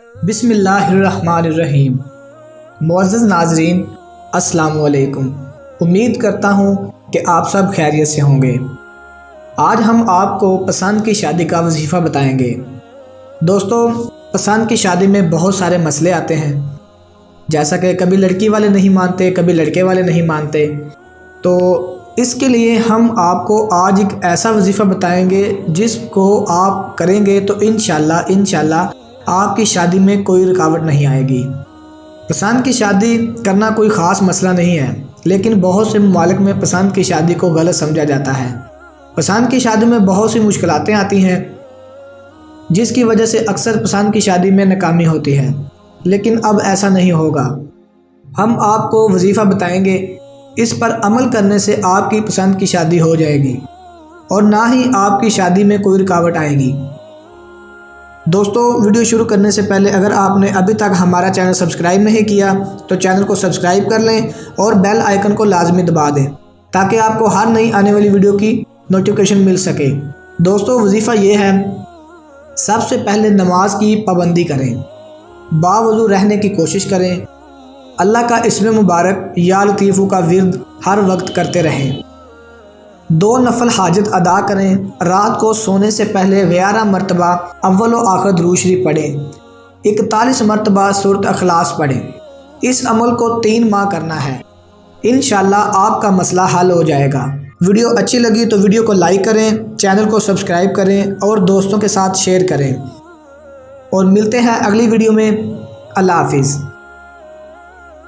بسم اللہ الرحمن الرحیم۔ معزز ناظرین السلام علیکم۔ امید کرتا ہوں کہ آپ سب خیریت سے ہوں گے۔ آج ہم آپ کو پسند کی شادی کا وظیفہ بتائیں گے۔ دوستو، پسند کی شادی میں بہت سارے مسئلے آتے ہیں، جیسا کہ کبھی لڑکی والے نہیں مانتے، کبھی لڑکے والے نہیں مانتے۔ تو اس کے لیے ہم آپ کو آج ایک ایسا وظیفہ بتائیں گے جس کو آپ کریں گے تو انشاءاللہ آپ کی شادی میں کوئی رکاوٹ نہیں آئے گی۔ پسند کی شادی کرنا کوئی خاص مسئلہ نہیں ہے، لیکن بہت سے ممالک میں پسند کی شادی کو غلط سمجھا جاتا ہے۔ پسند کی شادی میں بہت سی مشکلاتیں آتی ہیں، جس کی وجہ سے اکثر پسند کی شادی میں ناکامی ہوتی ہے، لیکن اب ایسا نہیں ہوگا۔ ہم آپ کو وظیفہ بتائیں گے، اس پر عمل کرنے سے آپ کی پسند کی شادی ہو جائے گی اور نہ ہی آپ کی شادی میں کوئی رکاوٹ آئے گی۔ دوستو، ویڈیو شروع کرنے سے پہلے اگر آپ نے ابھی تک ہمارا چینل سبسکرائب نہیں کیا تو چینل کو سبسکرائب کر لیں اور بیل آئیکن کو لازمی دبا دیں تاکہ آپ کو ہر نئی آنے والی ویڈیو کی نوٹیفیکیشن مل سکے۔ دوستو، وظیفہ یہ ہے، سب سے پہلے نماز کی پابندی کریں، باوضو رہنے کی کوشش کریں، اللہ کا اسم مبارک یا لطیفو کا ورد ہر وقت کرتے رہیں، 2 نفل حاجت ادا کریں، رات کو سونے سے پہلے 11 مرتبہ اول و آخر درود شریف پڑھیں، 41 مرتبہ سورۃ اخلاص پڑھیں۔ اس عمل کو 3 ماہ کرنا ہے، انشاءاللہ آپ کا مسئلہ حل ہو جائے گا۔ ویڈیو اچھی لگی تو ویڈیو کو لائک کریں، چینل کو سبسکرائب کریں اور دوستوں کے ساتھ شیئر کریں، اور ملتے ہیں اگلی ویڈیو میں۔ اللہ حافظ۔